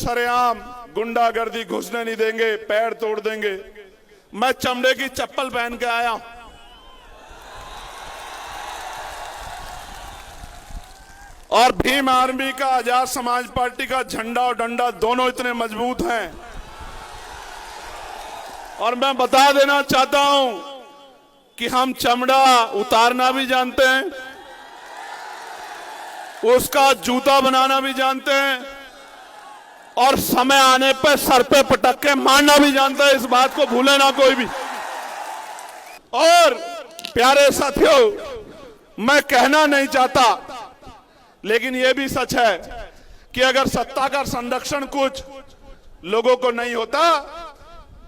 सरेआम गुंडागर्दी घुसने नहीं देंगे, पैर तोड़ देंगे। मैं चमड़े की चप्पल पहन के आया हूं। और भीम आर्मी का, आजाद समाज पार्टी का झंडा और डंडा दोनों इतने मजबूत हैं। और मैं बता देना चाहता हूं कि हम चमड़ा उतारना भी जानते हैं, उसका जूता बनाना भी जानते हैं, और समय आने पर सर पे पटक के मारना भी जानते हैं। इस बात को भूले ना कोई भी। और प्यारे साथियों, मैं कहना नहीं चाहता, लेकिन यह भी सच है कि अगर सत्ता का संरक्षण कुछ लोगों को नहीं होता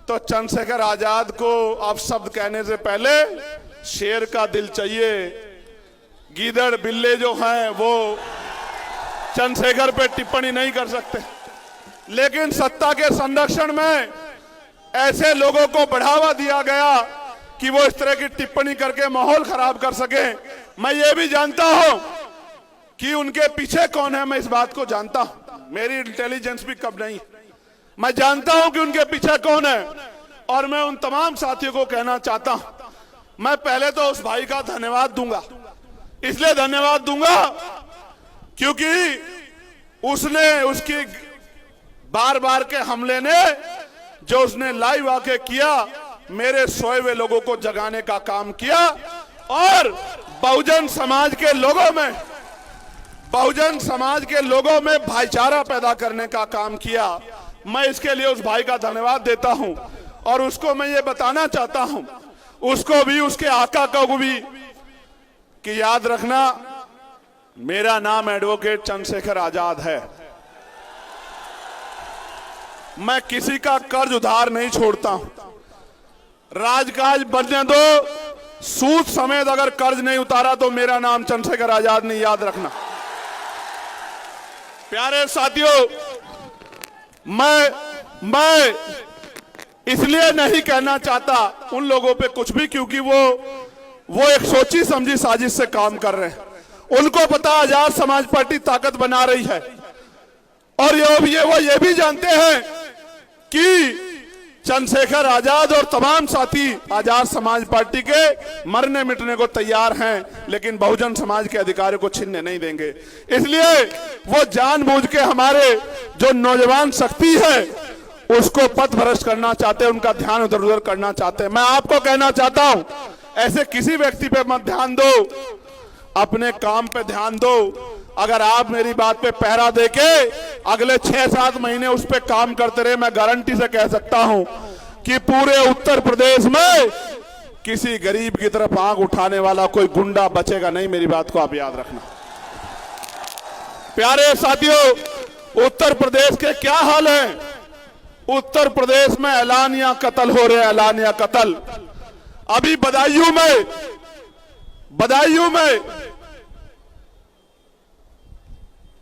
तो चंद्रशेखर आजाद को अपशब्द कहने से पहले शेर का दिल चाहिए। गीदड़ बिल्ले जो हैं वो चंद्रशेखर पे टिप्पणी नहीं कर सकते, लेकिन सत्ता के संरक्षण में ऐसे लोगों को बढ़ावा दिया गया कि वो इस तरह की टिप्पणी करके माहौल खराब कर सके। मैं ये भी जानता हूं कि उनके पीछे कौन है, मैं इस बात को जानता हूं। मेरी इंटेलिजेंस भी कम नहीं, मैं जानता हूं कि उनके पीछे कौन है। और मैं उन तमाम साथियों को कहना चाहता हूं, मैं पहले तो उस भाई का धन्यवाद दूंगा। इसलिए धन्यवाद दूंगा क्योंकि उसने, उसकी बार बार के हमले ने, जो उसने लाइव आके किया, मेरे सोए हुए लोगों को जगाने का काम किया और बहुजन समाज के लोगों में भाईचारा पैदा करने का काम किया। मैं इसके लिए उस भाई का धन्यवाद देता हूं। और उसको मैं ये बताना चाहता हूं, उसको भी, उसके आका को भी, कि याद रखना मेरा नाम एडवोकेट चंद्रशेखर आजाद है। मैं किसी का कर्ज उधार नहीं छोड़ता हूं। राजकाज बनने दो, सूद समेत अगर कर्ज नहीं उतारा तो मेरा नाम चंद्रशेखर आजाद नहीं, याद रखना। प्यारे साथियों, मैं इसलिए नहीं कहना चाहता उन लोगों पे कुछ भी, क्योंकि वो एक सोची समझी साजिश से काम कर रहे हैं। उनको पता आजाद समाज पार्टी ताकत बना रही है। और वो ये भी जानते हैं कि चंद्रशेखर आजाद और तमाम साथी आजाद समाज पार्टी के मरने मिटने को तैयार हैं, लेकिन बहुजन समाज के अधिकारों को छीनने नहीं देंगे। इसलिए वो जानबूझ के हमारे जो नौजवान शक्ति है उसको पथ भ्रष्ट करना चाहते हैं, उनका ध्यान उधर उधर करना चाहते हैं। मैं आपको कहना चाहता हूं, ऐसे किसी व्यक्ति पे मत ध्यान दो, अपने काम पे ध्यान दो। अगर आप मेरी बात पे पहरा देके अगले 6-7 महीने उस पे काम करते रहे, मैं गारंटी से कह सकता हूं कि पूरे उत्तर प्रदेश में किसी गरीब की तरफ आंख उठाने वाला कोई गुंडा बचेगा नहीं। मेरी बात को आप याद रखना। प्यारे साथियों, उत्तर प्रदेश के क्या हाल है? उत्तर प्रदेश में ऐलानिया कत्ल हो रहे हैं, ऐलानिया कत्ल। अभी बदायूं में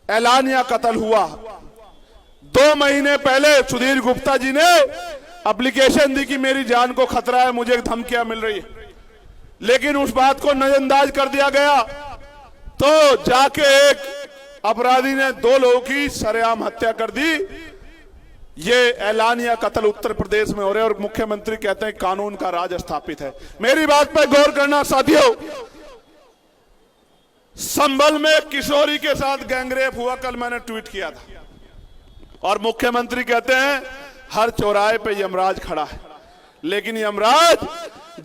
ऐलानिया कत्ल हुआ। 2 महीने पहले सुधीर गुप्ता जी ने एप्लीकेशन दी कि मेरी जान को खतरा है, मुझे धमकियां मिल रही है, लेकिन उस बात को नजरअंदाज कर दिया गया। तो जाके एक अपराधी ने 2 लोगों की सरेआम हत्या कर दी। ये ऐलानिया कत्ल उत्तर प्रदेश में हो रहे हैं और मुख्यमंत्री कहते हैं कानून का राज स्थापित है। मेरी बात पर गौर करना साथियों। संभल में किशोरी के साथ गैंगरेप हुआ, कल मैंने ट्वीट किया था, और मुख्यमंत्री कहते हैं हर चौराहे पे यमराज खड़ा है। लेकिन यमराज,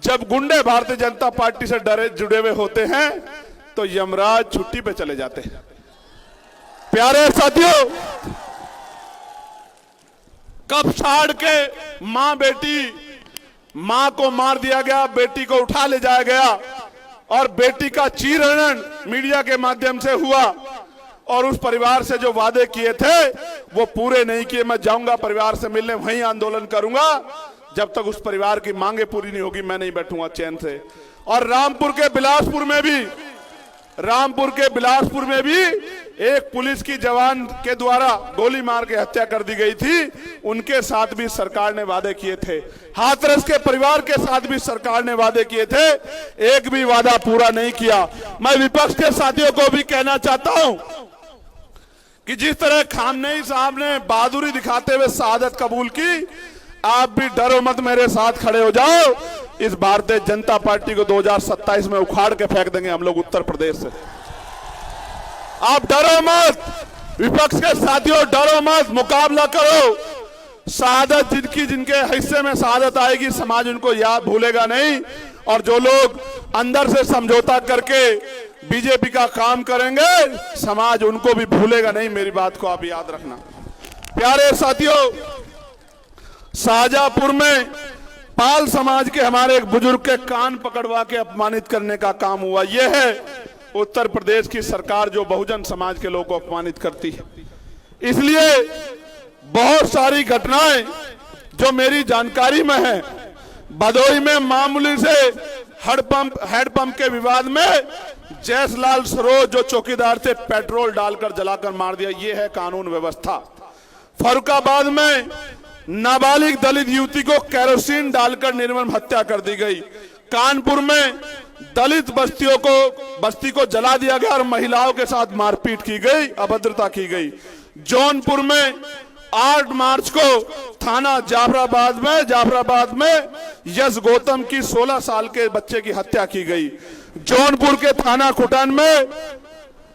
जब गुंडे भारतीय जनता पार्टी से जुड़े हुए होते हैं तो यमराज छुट्टी पे चले जाते हैं। प्यारे साथियों, कब साड़ के मां को मार दिया गया, बेटी को उठा ले जाया गया और बेटी का चीरहरण मीडिया के माध्यम से हुआ, और उस परिवार से जो वादे किए थे वो पूरे नहीं किए। मैं जाऊंगा परिवार से मिलने, वहीं आंदोलन करूंगा, जब तक उस परिवार की मांगे पूरी नहीं होगी मैं नहीं बैठूंगा चैन से। और रामपुर के बिलासपुर में भी एक पुलिस की जवान के द्वारा गोली मार के हत्या कर दी गई थी, उनके साथ भी सरकार ने वादे किए थे। हाथरस के परिवार के साथ भी सरकार ने वादे किए थे, एक भी वादा पूरा नहीं किया। मैं विपक्ष के साथियों को भी कहना चाहता हूं कि जिस तरह खामनेई साहब ने बहादुरी दिखाते हुए शहादत कबूल की, आप भी डरो मत, मेरे साथ खड़े हो जाओ। इस भारतीय जनता पार्टी को 2027 में उखाड़ के फेंक देंगे हम लोग उत्तर प्रदेश से। आप डरो मत, विपक्ष के साथियों डरो मत, मुकाबला करो। शहादत जिनके हिस्से में शहादत आएगी, समाज उनको याद भूलेगा नहीं। और जो लोग अंदर से समझौता करके बीजेपी का काम करेंगे, समाज उनको भी भूलेगा नहीं। मेरी बात को आप याद रखना। प्यारे साथियों, शाहजहांपुर में पाल समाज के हमारे एक बुजुर्ग के कान पकड़वा के अपमानित करने का काम हुआ। यह है उत्तर प्रदेश की सरकार जो बहुजन समाज के लोगों को अपमानित करती है। इसलिए बहुत सारी घटनाएं जो मेरी जानकारी में है, भदोही में मामूली से हेडपंप के विवाद में जयसलाल सरोज जो चौकीदार थे, पेट्रोल डालकर जलाकर मार दिया। यह है कानून व्यवस्था। फर्रुखाबाद में नाबालिग दलित युवती को केरोसिन डालकर निर्मम हत्या कर दी गई। कानपुर में दलित बस्ती को जला दिया गया और महिलाओं के साथ मारपीट की गई, अभद्रता की गई। जौनपुर में 8 मार्च को थाना जाफराबाद में यश गौतम की 16 साल के बच्चे की हत्या की गई। जौनपुर के थाना खुटन में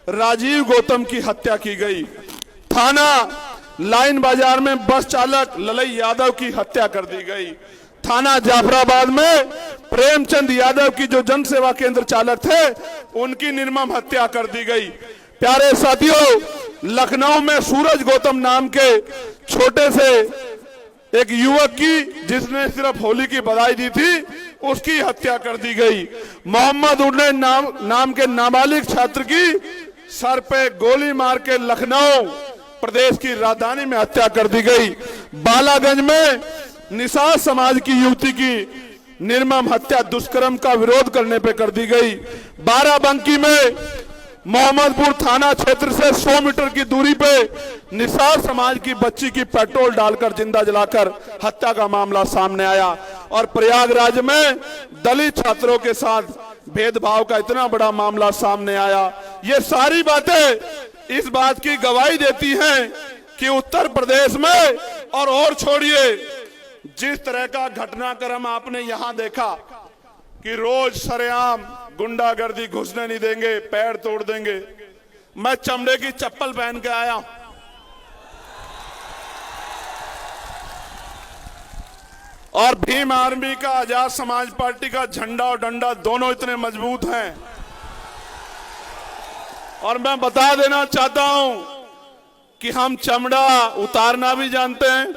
राजीव गौतम की हत्या की गई। थाना लाइन बाजार में बस चालक ललई यादव की हत्या कर दी गई। थाना जाफराबाद में प्रेमचंद यादव की जो जन सेवा केंद्र चालक थे, उनकी निर्मम हत्या कर दी गई। प्यारे साथियों, लखनऊ में सूरज गौतम नाम के छोटे से एक युवक की, जिसने सिर्फ होली की बधाई दी थी, उसकी हत्या कर दी गई। मोहम्मद उन्ने नाम के नाबालिग छात्र की सर पे गोली मार के लखनऊ प्रदेश की राजधानी में हत्या कर दी गई। बालागंज में निषाद समाज की युवती की निर्मम हत्या दुष्कर्म का विरोध करने पे कर दी गई। बाराबंकी में मोहम्मदपुर थाना क्षेत्र से 100 मीटर की दूरी पे निषाद समाज की बच्ची की पेट्रोल डालकर जिंदा जलाकर हत्या का मामला सामने आया। और प्रयागराज में दलित छात्रों के साथ भेदभाव का इतना बड़ा मामला सामने आया। ये सारी बातें इस बात की गवाही देती हैं कि उत्तर प्रदेश में, और छोड़िए, जिस तरह का घटनाक्रम आपने यहां देखा कि रोज सरेआम गुंडागर्दी घुसने नहीं देंगे, पैर तोड़ देंगे। मैं चमड़े की चप्पल पहन के आया, और भीम आर्मी का, आजाद समाज पार्टी का झंडा और डंडा दोनों इतने मजबूत हैं। और मैं बता देना चाहता हूं कि हम चमड़ा उतारना भी जानते हैं,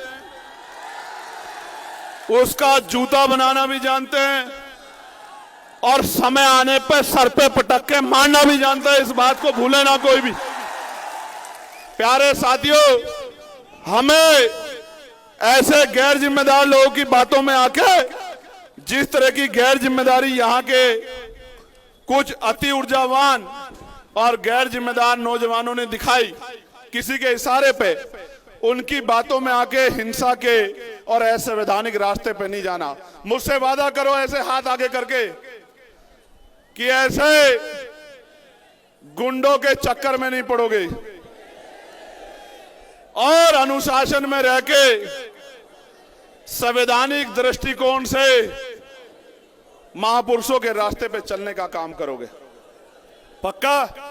उसका जूता बनाना भी जानते हैं, और समय आने पर सर पे पटक के मारना भी जानते हैं। इस बात को भूले ना कोई भी। प्यारे साथियों, हमें ऐसे गैर जिम्मेदार लोगों की बातों में आके, जिस तरह की गैर जिम्मेदारी यहाँ के कुछ अति ऊर्जावान और गैर जिम्मेदार नौजवानों ने दिखाई किसी के इशारे पे, उनकी बातों में आके हिंसा के और असंवैधानिक रास्ते पे नहीं जाना। मुझसे वादा करो ऐसे हाथ आगे करके कि ऐसे गुंडों के चक्कर में नहीं पड़ोगे, और अनुशासन में रह के संवैधानिक दृष्टिकोण से महापुरुषों के रास्ते पे चलने का काम करोगे। पक्का?